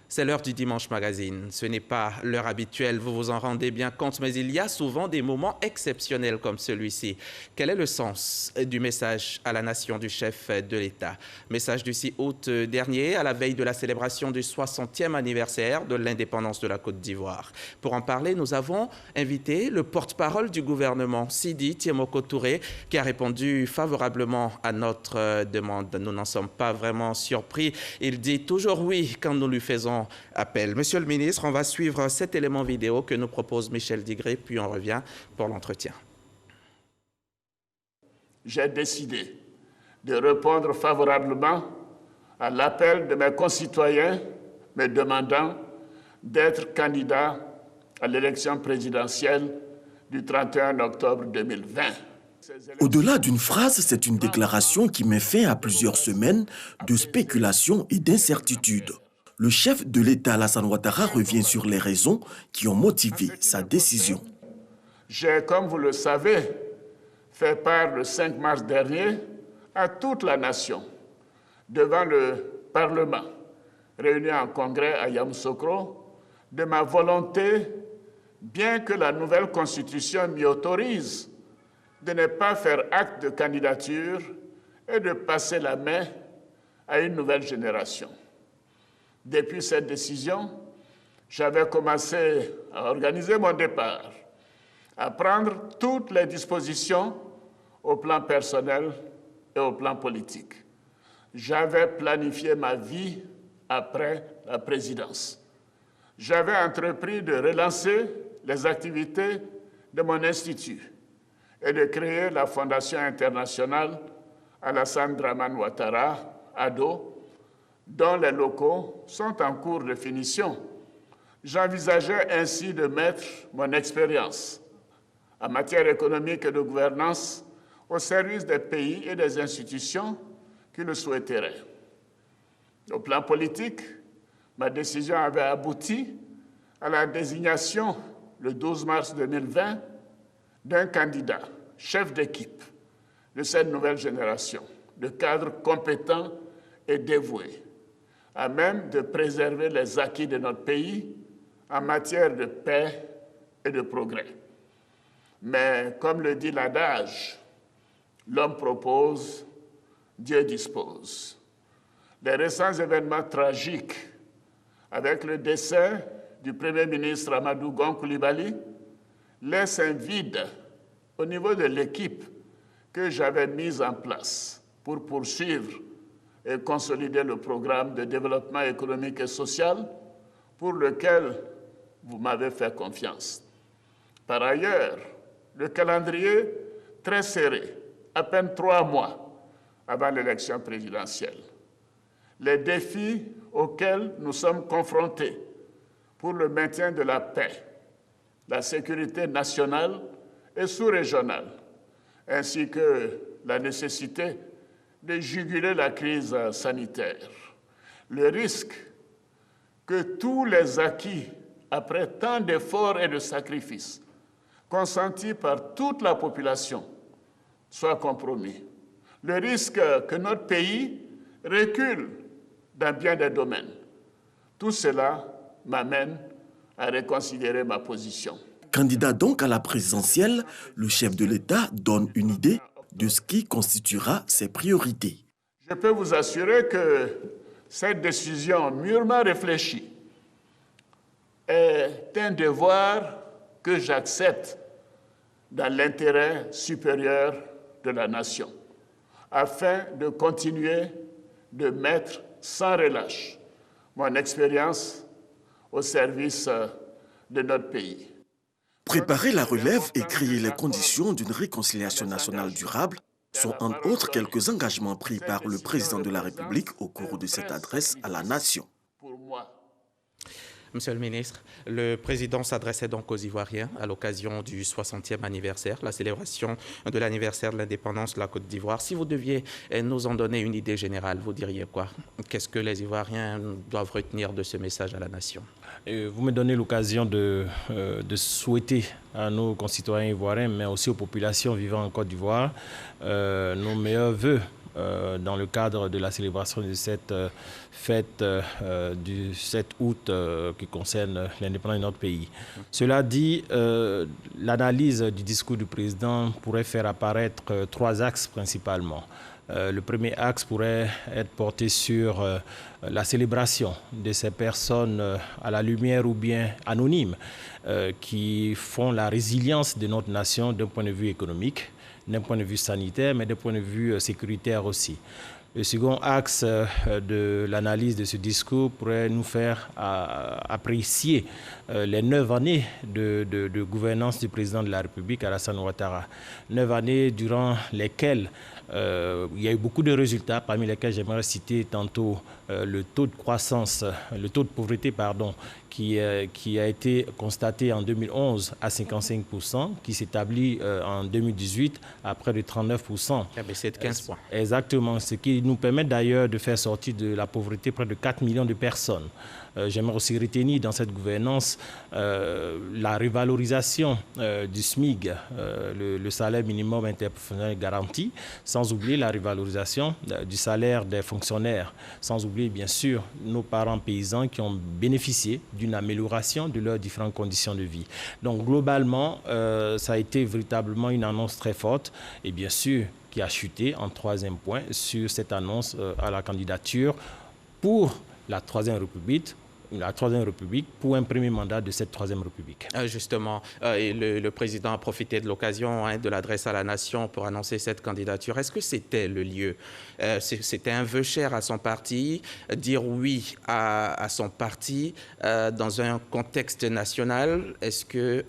C'est l'heure du Dimanche Magazine. Ce n'est pas l'heure habituelle, vous vous en rendez bien compte, mais il y a souvent des moments exceptionnels comme celui-ci. Quel est le sens du message à la nation du chef de l'État? Message du 6 août dernier, à la veille de la célébration du 60e anniversaire de l'indépendance de la Côte d'Ivoire. Pour en parler, nous avons invité le porte-parole du gouvernement, Sidi Tiemoko Touré, qui a répondu favorablement à notre demande. Nous n'en sommes pas vraiment surpris. Il dit toujours oui quand nous lui faisons appel. Monsieur le ministre, on va suivre cet élément vidéo que nous propose Michel Digré, puis on revient pour l'entretien. J'ai décidé de répondre favorablement à l'appel de mes concitoyens me demandant d'être candidat à l'élection présidentielle du 31 octobre 2020. Au-delà d'une phrase, c'est une déclaration qui met fin à plusieurs semaines de spéculation et d'incertitude. Le chef de l'État, Alassane Ouattara, revient sur les raisons qui ont motivé sa décision. J'ai, comme vous le savez, fait part le 5 mars dernier à toute la nation, devant le Parlement, réuni en congrès à Yamoussoukro, de ma volonté, bien que la nouvelle Constitution m'y autorise, de ne pas faire acte de candidature et de passer la main à une nouvelle génération. Depuis cette décision, j'avais commencé à organiser mon départ, à prendre toutes les dispositions au plan personnel et au plan politique. J'avais planifié ma vie après la présidence. J'avais entrepris de relancer les activités de mon institut et de créer la Fondation internationale Alassane Dramane Ouattara, ADO, dont les locaux sont en cours de finition. J'envisageais ainsi de mettre mon expérience en matière économique et de gouvernance au service des pays et des institutions qui le souhaiteraient. Au plan politique, ma décision avait abouti à la désignation, le 12 mars 2020, d'un candidat, chef d'équipe de cette nouvelle génération, de cadres compétents et dévoués, à même de préserver les acquis de notre pays en matière de paix et de progrès. Mais comme le dit l'adage, l'homme propose, Dieu dispose. Les récents événements tragiques, avec le décès du Premier ministre Amadou Gon Coulibaly, laissent un vide au niveau de l'équipe que j'avais mise en place pour poursuivre et consolider le programme de développement économique et social pour lequel vous m'avez fait confiance. Par ailleurs, le calendrier très serré, à peine 3 mois avant l'élection présidentielle, les défis auxquels nous sommes confrontés pour le maintien de la paix, la sécurité nationale et sous-régionale, ainsi que la nécessité de juguler la crise sanitaire. Le risque que tous les acquis, après tant d'efforts et de sacrifices, consentis par toute la population, soient compromis. Le risque que notre pays recule dans bien des domaines. Tout cela m'amène à reconsidérer ma position. Candidat donc à la présidentielle, le chef de l'État donne une idée de ce qui constituera ses priorités. Je peux vous assurer que cette décision mûrement réfléchie est un devoir que j'accepte dans l'intérêt supérieur de la nation, afin de continuer de mettre sans relâche mon expérience au service de notre pays. Préparer la relève et créer les conditions d'une réconciliation nationale durable sont entre autres quelques engagements pris par le président de la République au cours de cette adresse à la nation. Monsieur le ministre, le président s'adressait donc aux Ivoiriens à l'occasion du 60e anniversaire, la célébration de l'anniversaire de l'indépendance de la Côte d'Ivoire. Si vous deviez nous en donner une idée générale, vous diriez quoi? Qu'est-ce que les Ivoiriens doivent retenir de ce message à la nation? Vous me donnez l'occasion de souhaiter à nos concitoyens ivoiriens, mais aussi aux populations vivant en Côte d'Ivoire, nos meilleurs vœux dans le cadre de la célébration de cette fête du 7 août qui concerne l'indépendance de notre pays. Cela dit, l'analyse du discours du président pourrait faire apparaître 3 axes principalement. Le premier axe pourrait être porté sur la célébration de ces personnes à la lumière ou bien anonymes qui font la résilience de notre nation d'un point de vue économique, d'un point de vue sanitaire, mais d'un point de vue sécuritaire aussi. Le second axe de l'analyse de ce discours pourrait nous faire apprécier les 9 années de gouvernance du président de la République, Alassane Ouattara. 9 années durant lesquelles il y a eu beaucoup de résultats, parmi lesquels j'aimerais citer tantôt le taux de croissance, le taux de pauvreté, pardon, qui a été constaté en 2011 à 55%, qui s'établit en 2018 à près de 39%. Il a baissé de 15 points. Exactement, ce qui nous permet d'ailleurs de faire sortir de la pauvreté près de 4 millions de personnes. J'aimerais aussi retenir dans cette gouvernance la revalorisation du SMIG, le salaire minimum interprofessionnel garanti, sans oublier la revalorisation du salaire des fonctionnaires, sans oublier bien sûr nos parents paysans qui ont bénéficié d'une amélioration de leurs différentes conditions de vie. Donc globalement, ça a été véritablement une annonce très forte et bien sûr qui a chuté en 3e point sur cette annonce à la candidature pour la 3e République pour un premier mandat de cette 3e République. Justement, et le président a profité de l'occasion de l'adresse à la nation pour annoncer cette candidature. Est-ce que c'était le lieu? C'était un vœu cher à son parti, dire oui à son parti dans un contexte national. Est-ce que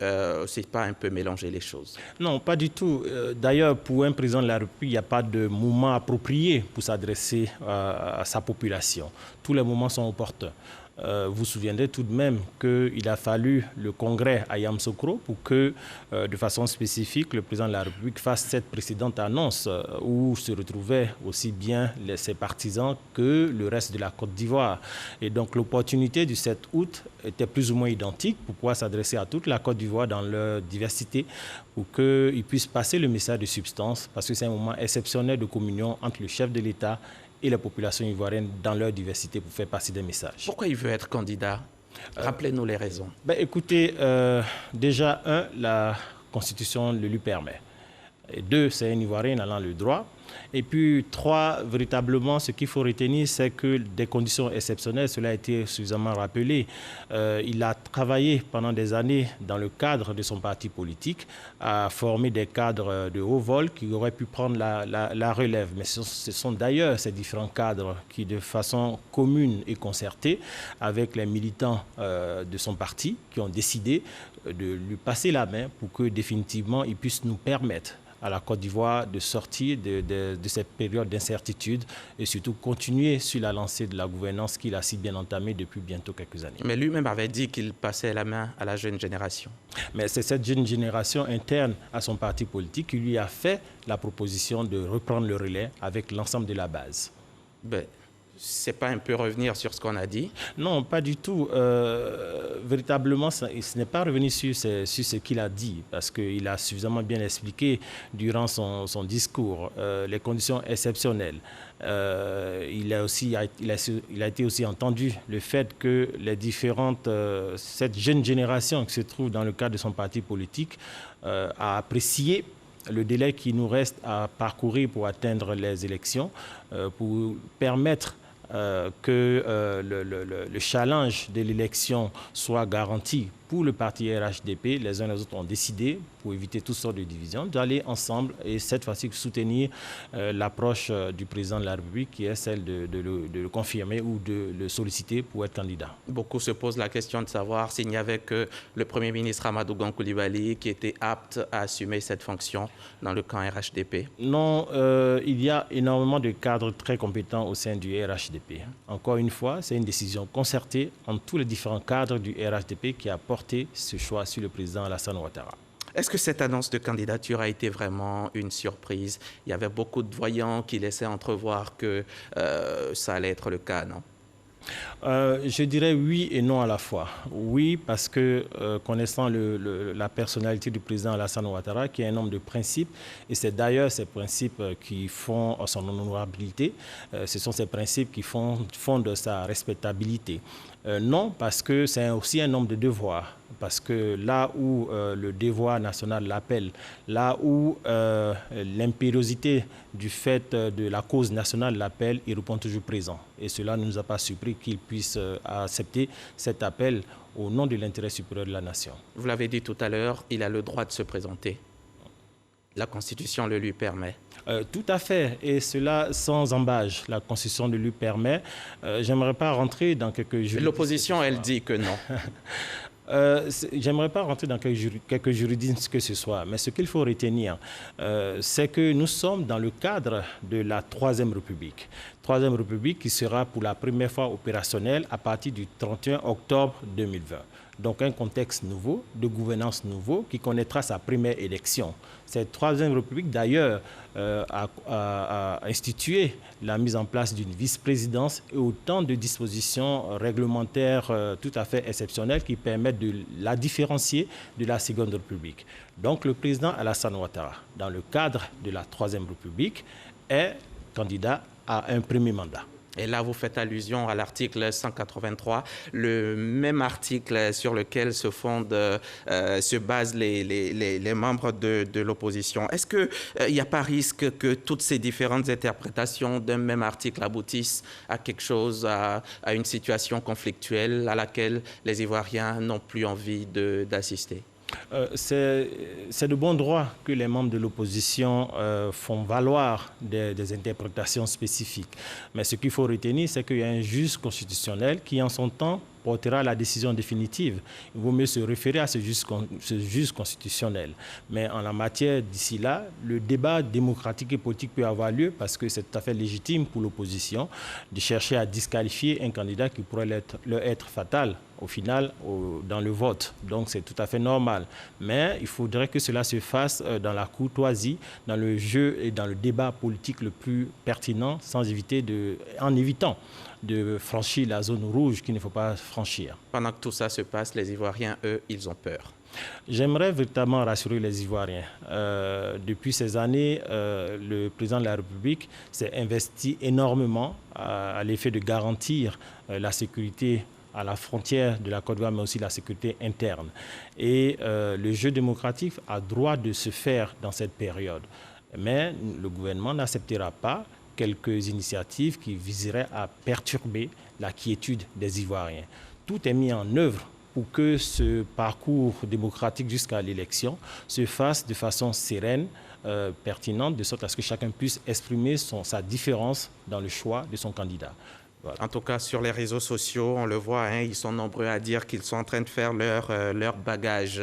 c'est pas un peu mélanger les choses? Non, pas du tout. D'ailleurs, pour un président de la République, il n'y a pas de moment approprié pour s'adresser à sa population. Tous les moments sont opportuns. Vous vous souviendrez tout de même qu'il a fallu le congrès à Yamoussoukro pour que, de façon spécifique, le président de la République fasse cette précédente annonce où se retrouvaient aussi bien ses partisans que le reste de la Côte d'Ivoire. Et donc l'opportunité du 7 août était plus ou moins identique pour pouvoir s'adresser à toute la Côte d'Ivoire dans leur diversité pour qu'ils puissent passer le message de substance parce que c'est un moment exceptionnel de communion entre le chef de l'État et la population ivoirienne dans leur diversité pour faire passer des messages. Pourquoi il veut être candidat? Rappelez-nous les raisons. Écoutez, déjà, la Constitution le lui permet. Et 2, c'est un Ivoirien allant le droit. Et puis 3, véritablement, ce qu'il faut retenir, c'est que des conditions exceptionnelles, cela a été suffisamment rappelé. Il a travaillé pendant des années dans le cadre de son parti politique, à former des cadres de haut vol qui auraient pu prendre la relève. Mais ce sont d'ailleurs ces différents cadres qui, de façon commune et concertée, avec les militants de son parti, qui ont décidé de lui passer la main pour que définitivement il puisse nous permettre à la Côte d'Ivoire de sortir de cette période d'incertitude et surtout continuer sur la lancée de la gouvernance qu'il a si bien entamée depuis bientôt quelques années. Mais lui-même avait dit qu'il passait la main à la jeune génération. Mais c'est cette jeune génération interne à son parti politique qui lui a fait la proposition de reprendre le relais avec l'ensemble de la base. C'est pas un peu revenir sur ce qu'on a dit? Non, pas du tout. Véritablement, ce n'est pas revenu sur ce qu'il a dit, parce qu'il a suffisamment bien expliqué durant son discours les conditions exceptionnelles. Il a été aussi entendu le fait que cette jeune génération qui se trouve dans le cadre de son parti politique a apprécié le délai qui nous reste à parcourir pour atteindre les élections, pour permettre que le challenge de l'élection soit garanti pour le parti RHDP. Les uns et les autres ont décidé, pour éviter toutes sortes de divisions, d'aller ensemble et cette fois-ci soutenir l'approche du président de la République qui est celle de le confirmer ou de le solliciter pour être candidat. Beaucoup se posent la question de savoir s'il n'y avait que le Premier ministre Amadou Gon Coulibaly qui était apte à assumer cette fonction dans le camp RHDP. Non, il y a énormément de cadres très compétents au sein du RHDP. Encore une fois, c'est une décision concertée entre tous les différents cadres du RHDP qui a porté ce choix sur le président Alassane Ouattara. Est-ce que cette annonce de candidature a été vraiment une surprise? Il y avait beaucoup de voyants qui laissaient entrevoir que ça allait être le cas, non? Je dirais oui et non à la fois. Oui, parce que connaissant la personnalité du président Alassane Ouattara, qui est un homme de principes, et c'est d'ailleurs ces principes qui font son honorabilité, ce sont ces principes qui fondent sa respectabilité. Non, parce que c'est aussi un homme de devoir. Parce que là où le devoir national l'appelle, là où l'impériosité du fait de la cause nationale l'appelle, il répond toujours présent. Et cela ne nous a pas surpris qu'il puisse accepter cet appel au nom de l'intérêt supérieur de la nation. Vous l'avez dit tout à l'heure, il a le droit de se présenter. La Constitution le lui permet. Tout à fait, et cela sans embâche. La Constitution le lui permet. J'aimerais pas rentrer dans quelques juridismes. L'opposition, elle dit que non. J'aimerais pas rentrer dans quelques juridismes que ce soit, mais ce qu'il faut retenir, c'est que nous sommes dans le cadre de la Troisième République. Troisième République qui sera pour la première fois opérationnelle à partir du 31 octobre 2020. Donc un contexte nouveau, de gouvernance nouveau, qui connaîtra sa première élection. Cette Troisième République, d'ailleurs, a institué la mise en place d'une vice-présidence et autant de dispositions réglementaires tout à fait exceptionnelles qui permettent de la différencier de la Seconde République. Donc le président Alassane Ouattara, dans le cadre de la Troisième République, est candidat à un premier mandat. Et là, vous faites allusion à l'article 183, le même article sur lequel se basent les membres de l'opposition. Est-ce qu'il n'y a pas risque que toutes ces différentes interprétations d'un même article aboutissent à quelque chose, à une situation conflictuelle à laquelle les Ivoiriens n'ont plus envie d'assister ? C'est de bon droit que les membres de l'opposition font valoir des interprétations spécifiques. Mais ce qu'il faut retenir, c'est qu'il y a un juge constitutionnel qui, en son temps, portera la décision définitive. Il vaut mieux se référer à ce juge constitutionnel. Mais en la matière, d'ici là, le débat démocratique et politique peut avoir lieu parce que c'est tout à fait légitime pour l'opposition de chercher à disqualifier un candidat qui pourrait leur être fatal au final dans le vote. Donc c'est tout à fait normal. Mais il faudrait que cela se fasse dans la courtoisie, dans le jeu et dans le débat politique le plus pertinent, en évitant de franchir la zone rouge qu'il ne faut pas franchir. Pendant que tout ça se passe, les Ivoiriens, eux, ils ont peur. J'aimerais véritablement rassurer les Ivoiriens. Depuis ces années, le président de la République s'est investi énormément à l'effet de garantir la sécurité à la frontière de la Côte d'Ivoire, mais aussi la sécurité interne. Et le jeu démocratique a droit de se faire dans cette période. Mais le gouvernement n'acceptera pas quelques initiatives qui viseraient à perturber la quiétude des Ivoiriens. Tout est mis en œuvre pour que ce parcours démocratique jusqu'à l'élection se fasse de façon sereine, pertinente, de sorte à ce que chacun puisse exprimer sa différence dans le choix de son candidat. Voilà. En tout cas, sur les réseaux sociaux, on le voit, hein, ils sont nombreux à dire qu'ils sont en train de faire leur bagage,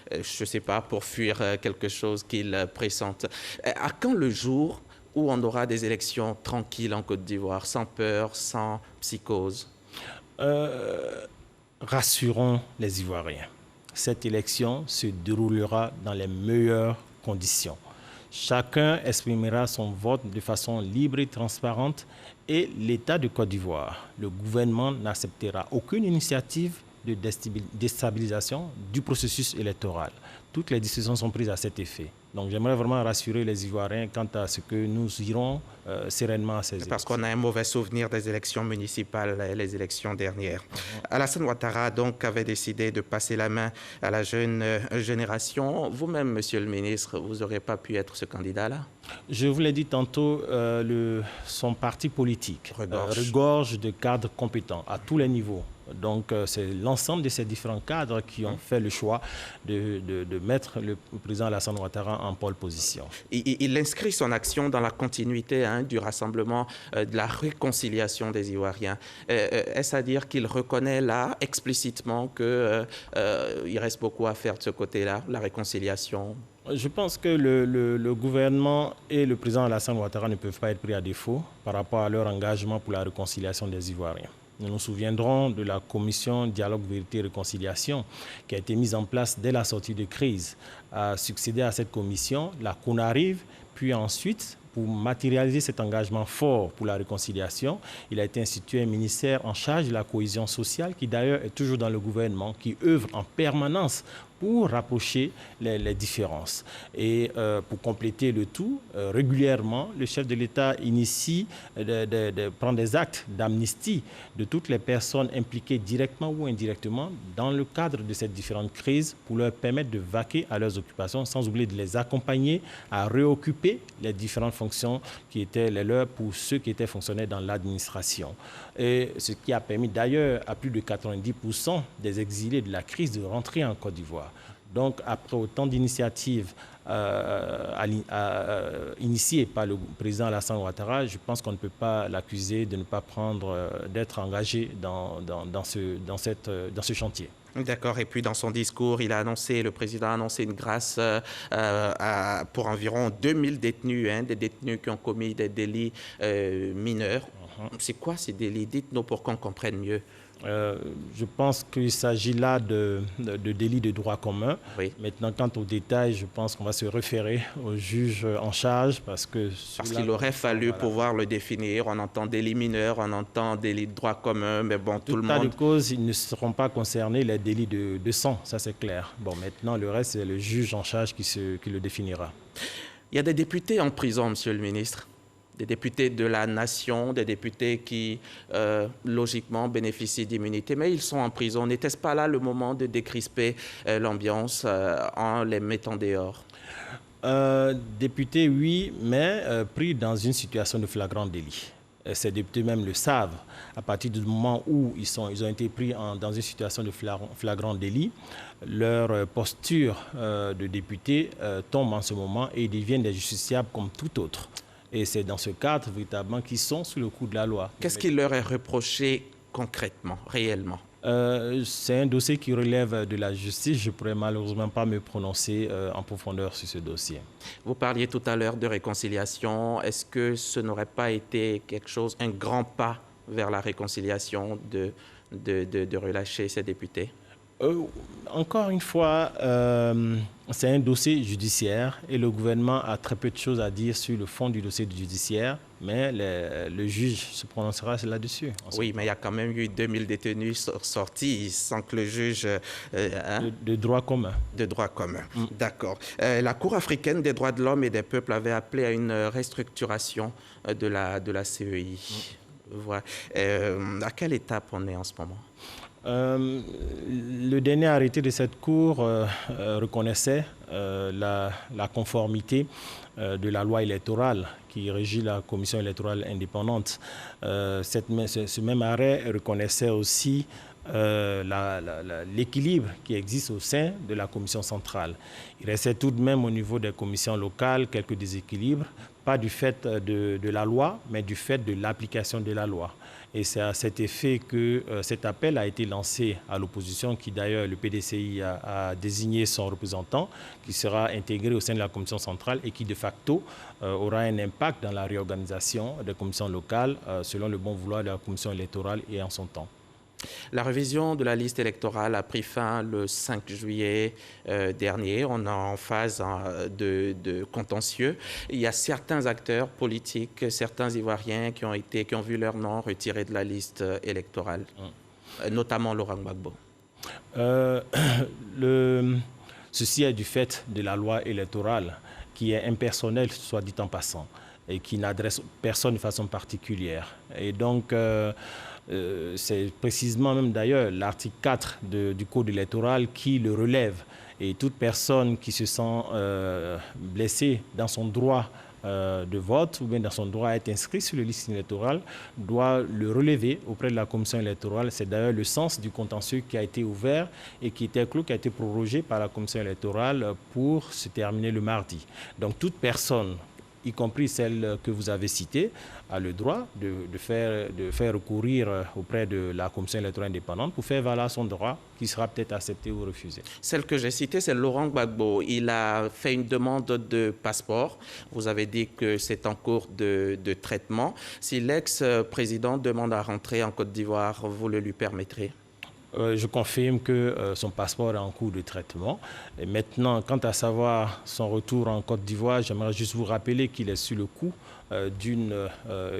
je ne sais pas, pour fuir quelque chose qu'ils pressentent. À quand le jour où on aura des élections tranquilles en Côte d'Ivoire, sans peur, sans psychose? Rassurons les Ivoiriens. Cette élection se déroulera dans les meilleures conditions. Chacun exprimera son vote de façon libre et transparente et l'État de Côte d'Ivoire, le gouvernement n'acceptera aucune initiative de déstabilisation du processus électoral. Toutes les décisions sont prises à cet effet. Donc j'aimerais vraiment rassurer les Ivoiriens quant à ce que nous irons sereinement à ces élections. Parce qu'on a un mauvais souvenir des élections municipales, les élections dernières. Alassane Ouattara donc avait décidé de passer la main à la jeune génération. Vous-même, monsieur le ministre, vous n'auriez pas pu être ce candidat-là? Je vous l'ai dit tantôt, son parti politique regorge de cadres compétents à tous les niveaux. Donc c'est l'ensemble de ces différents cadres qui ont fait le choix de mettre le président Alassane Ouattara en pole position. Il inscrit son action dans la continuité du rassemblement, de la réconciliation des Ivoiriens. Est-ce à dire qu'il reconnaît là explicitement qu'il reste beaucoup à faire de ce côté-là, la réconciliation? Je pense que le gouvernement et le président Alassane Ouattara ne peuvent pas être pris à défaut par rapport à leur engagement pour la réconciliation des Ivoiriens. Nous nous souviendrons de la commission Dialogue, Vérité et Réconciliation qui a été mise en place dès la sortie de crise. A succédé à cette commission la CONARIV, puis ensuite, pour matérialiser cet engagement fort pour la réconciliation, il a été institué un ministère en charge de la cohésion sociale qui d'ailleurs est toujours dans le gouvernement, qui œuvre en permanence pour rapprocher les différences. Et pour compléter le tout, régulièrement, le chef de l'État initie prend des actes d'amnistie de toutes les personnes impliquées directement ou indirectement dans le cadre de ces différentes crises pour leur permettre de vaquer à leurs occupations, sans oublier de les accompagner à réoccuper les différentes fonctions qui étaient les leurs pour ceux qui étaient fonctionnaires dans l'administration. Et ce qui a permis d'ailleurs à plus de 90% des exilés de la crise de rentrer en Côte d'Ivoire. Donc, après autant d'initiatives initiées par le président Alassane Ouattara, je pense qu'on ne peut pas l'accuser de ne pas d'être engagé dans ce chantier. D'accord. Et puis, dans son discours, le président a annoncé une grâce pour environ 2000 détenus, des détenus qui ont commis des délits mineurs. C'est quoi ces délits? Dites-nous pour qu'on comprenne mieux. Je pense qu'il s'agit là de délits de droit commun. Oui. Maintenant, quant aux détails, je pense qu'on va se référer au juge en charge parce qu'il aurait fallu pouvoir le définir. On entend délits mineurs, on entend délits de droit commun, mais bon, tout le monde... Tout tas de cause, ils ne seront pas concernés les délits de sang, ça c'est clair. Bon, maintenant, le reste, c'est le juge en charge qui le définira. Il y a des députés en prison, monsieur le ministre. Des députés de la nation, des députés qui, logiquement, bénéficient d'immunité, mais ils sont en prison. N'était-ce pas là le moment de décrisper l'ambiance en les mettant dehors? Députés, oui, mais pris dans une situation de flagrant délit. Ces députés même le savent. À partir du moment où ils ont été pris dans une situation de flagrant délit, leur posture de député tombe en ce moment et ils deviennent des justiciables comme tout autre. Et c'est dans ce cadre, véritablement, qu'ils sont sous le coup de la loi. Qu'est-ce qui leur est reproché concrètement, réellement? C'est un dossier qui relève de la justice. Je ne pourrais malheureusement pas me prononcer en profondeur sur ce dossier. Vous parliez tout à l'heure de réconciliation. Est-ce que ce n'aurait pas été un grand pas vers la réconciliation de relâcher ces députés? Encore une fois, c'est un dossier judiciaire et le gouvernement a très peu de choses à dire sur le fond du dossier judiciaire, mais le juge se prononcera là-dessus. Oui, mais il y a quand même eu 2000 détenus sortis sans que le juge... de droit commun. De droit commun, d'accord. La Cour africaine des droits de l'homme et des peuples avait appelé à une restructuration de la CEI. Voilà. À quelle étape on est en ce moment? Le dernier arrêté de cette Cour reconnaissait la conformité de la loi électorale qui régit la commission électorale indépendante. Ce même arrêt reconnaissait aussi l'équilibre qui existe au sein de la commission centrale. Il restait tout de même au niveau des commissions locales quelques déséquilibres, pas du fait de la loi, mais du fait de l'application de la loi. Et c'est à cet effet que cet appel a été lancé à l'opposition, qui d'ailleurs, le PDCI a désigné son représentant, qui sera intégré au sein de la commission centrale et qui de facto aura un impact dans la réorganisation des commissions locales selon le bon vouloir de la commission électorale et en son temps. La révision de la liste électorale a pris fin le 5 juillet dernier. On est en phase de contentieux. Il y a certains acteurs politiques, certains Ivoiriens qui ont vu leur nom retiré de la liste électorale, notamment Laurent Gbagbo. Ceci est du fait de la loi électorale qui est impersonnelle, soit dit en passant, et qui n'adresse personne de façon particulière. Et donc... c'est précisément même d'ailleurs l'article 4 du Code électoral qui le relève. Et toute personne qui se sent blessée dans son droit de vote ou bien dans son droit à être inscrit sur le liste électorale doit le relever auprès de la commission électorale. C'est d'ailleurs le sens du contentieux qui a été ouvert et qui était clos, qui a été prorogé par la commission électorale pour se terminer le mardi. Donc toute personne, y compris celle que vous avez citée, a le droit de faire recourir auprès de la commission électorale indépendante pour faire valoir son droit qui sera peut-être accepté ou refusé. Celle que j'ai citée, c'est Laurent Gbagbo. Il a fait une demande de passeport. Vous avez dit que c'est en cours de traitement. Si l'ex-président demande à rentrer en Côte d'Ivoire, vous le lui permettrez? Je confirme que son passeport est en cours de traitement. Et maintenant, quant à savoir son retour en Côte d'Ivoire, j'aimerais juste vous rappeler qu'il est sur le coup d'une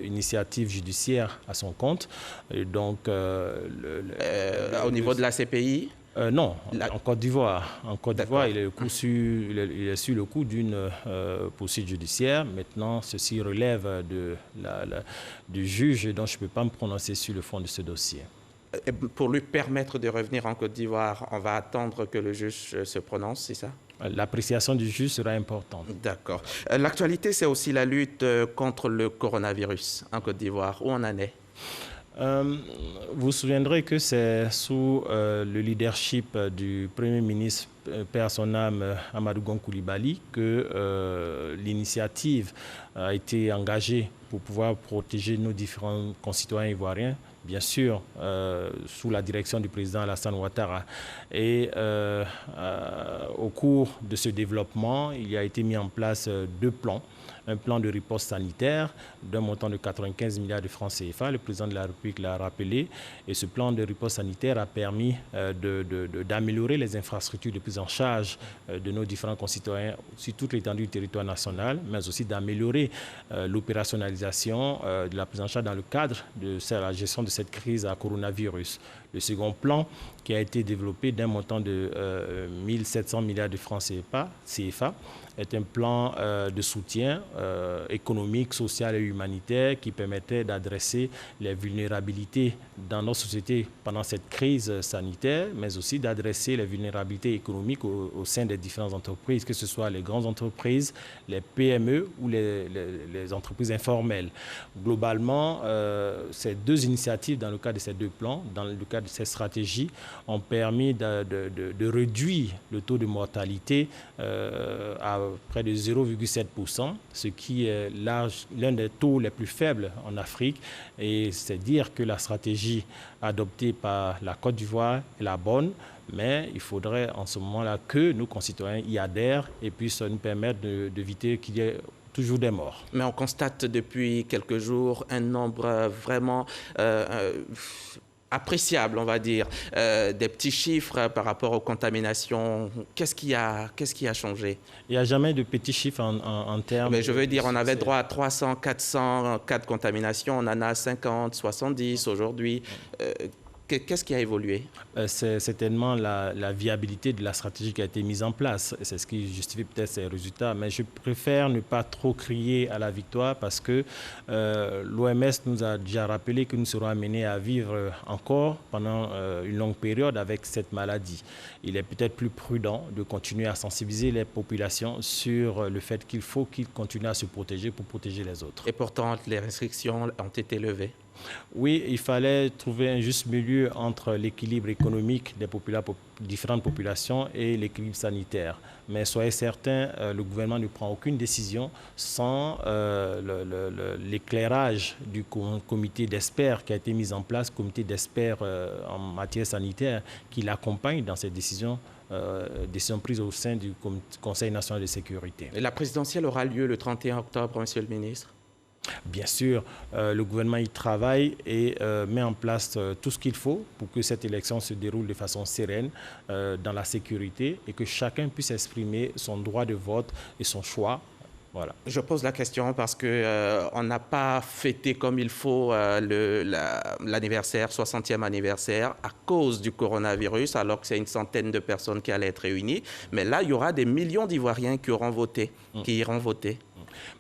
initiative judiciaire à son compte. Et donc, au niveau de la CPI? Non, en Côte d'Ivoire. En Côte d'Ivoire, il est sur le coup d'une poursuite judiciaire. Maintenant, ceci relève du juge, donc je ne peux pas me prononcer sur le fond de ce dossier. Et pour lui permettre de revenir en Côte d'Ivoire, on va attendre que le juge se prononce, c'est ça? L'appréciation du juge sera importante. D'accord. L'actualité, c'est aussi la lutte contre le coronavirus en Côte d'Ivoire. Où on en est? Vous vous souviendrez que c'est sous le leadership du Premier ministre, père son âme, Amadou Gon Coulibaly, que l'initiative a été engagée pour pouvoir protéger nos différents concitoyens ivoiriens, bien sûr, sous la direction du président Alassane Ouattara. Et au cours de ce développement, il a été mis en place 2 plans. Un plan de riposte sanitaire d'un montant de 95 milliards de francs CFA. Le président de la République l'a rappelé. Et ce plan de riposte sanitaire a permis d'améliorer les infrastructures de prise en charge de nos différents concitoyens sur toute l'étendue du territoire national, mais aussi d'améliorer l'opérationnalisation de la prise en charge dans le cadre de la gestion de cette crise à coronavirus. Le second plan, qui a été développé d'un montant de 1 700 milliards de francs CFA, est un plan de soutien économique, social et humanitaire qui permettait d'adresser les vulnérabilités dans nos sociétés pendant cette crise sanitaire, mais aussi d'adresser les vulnérabilités économiques au sein des différentes entreprises, que ce soit les grandes entreprises, les PME ou les entreprises informelles. Globalement, ces 2 initiatives, dans le cadre de ces 2 plans, dans le cadre de ces stratégies, ont permis de réduire le taux de mortalité à près de 0,7%, ce qui est l'un des taux les plus faibles en Afrique. Et c'est dire que la stratégie adoptée par la Côte d'Ivoire est la bonne, mais il faudrait en ce moment-là que nos concitoyens y adhèrent et puissent nous permettre d'éviter qu'il y ait toujours des morts. Mais on constate depuis quelques jours un nombre vraiment appréciable, on va dire, des petits chiffres par rapport aux contaminations. Qu'est-ce qui a changé? Il n'y a jamais de petits chiffres en termes... Mais je veux dire, on avait droit à 300, 400 cas de contamination, on en a 50, 70 aujourd'hui. Qu'est-ce qui a évolué? C'est certainement la viabilité de la stratégie qui a été mise en place. C'est ce qui justifie peut-être ces résultats. Mais je préfère ne pas trop crier à la victoire parce que l'OMS nous a déjà rappelé que nous serons amenés à vivre encore pendant une longue période avec cette maladie. Il est peut-être plus prudent de continuer à sensibiliser les populations sur le fait qu'il faut qu'ils continuent à se protéger pour protéger les autres. Et pourtant, les restrictions ont été levées. Oui, il fallait trouver un juste milieu entre l'équilibre économique des différentes populations et l'équilibre sanitaire. Mais soyez certains, le gouvernement ne prend aucune décision sans l'éclairage du comité d'experts qui a été mis en place, comité d'experts en matière sanitaire, qui l'accompagne dans ces décisions prises au sein du Conseil national de sécurité. Et la présidentielle aura lieu le 31 octobre, Monsieur le ministre? Bien sûr, le gouvernement y travaille et met en place tout ce qu'il faut pour que cette élection se déroule de façon sereine, dans la sécurité et que chacun puisse exprimer son droit de vote et son choix. Voilà. Je pose la question parce qu'on n'a pas fêté comme il faut l'anniversaire, 60e anniversaire, à cause du coronavirus, alors que c'est une centaine de personnes qui allaient être réunies. Mais là, il y aura des millions d'Ivoiriens qui iront voter.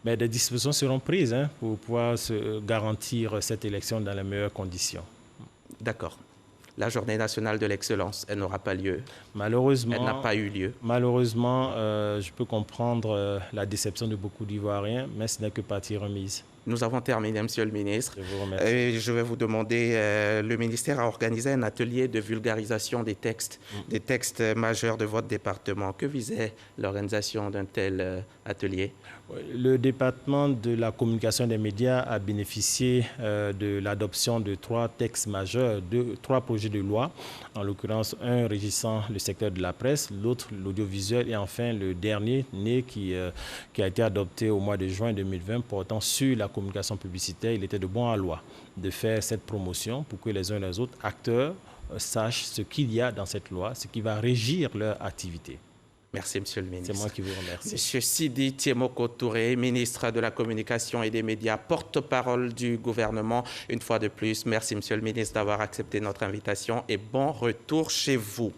Mais des dispositions seront prises pour pouvoir se garantir cette élection dans les meilleures conditions. D'accord. La journée nationale de l'excellence, elle n'aura pas lieu. Malheureusement, elle n'a pas eu lieu. Malheureusement, je peux comprendre la déception de beaucoup d'Ivoiriens, mais ce n'est que partie remise. Nous avons terminé, Monsieur le ministre. Je vous remercie. Et je vais vous demander, le ministère a organisé un atelier de vulgarisation des textes majeurs de votre département. Que visait l'organisation d'un tel atelier? Le département de la communication des médias a bénéficié de l'adoption de 3 textes majeurs, 3 projets de loi, en l'occurrence un régissant le secteur de la presse, l'autre l'audiovisuel et enfin le dernier né qui a été adopté au mois de juin 2020 portant sur la communication publicitaire. Il était de bon aloi de faire cette promotion pour que les uns et les autres acteurs sachent ce qu'il y a dans cette loi, ce qui va régir leur activité. Merci, Monsieur le ministre. C'est moi qui vous remercie. Monsieur Sidi Tiemoko Touré, ministre de la Communication et des Médias, porte-parole du gouvernement. Une fois de plus, merci, Monsieur le ministre, d'avoir accepté notre invitation et bon retour chez vous.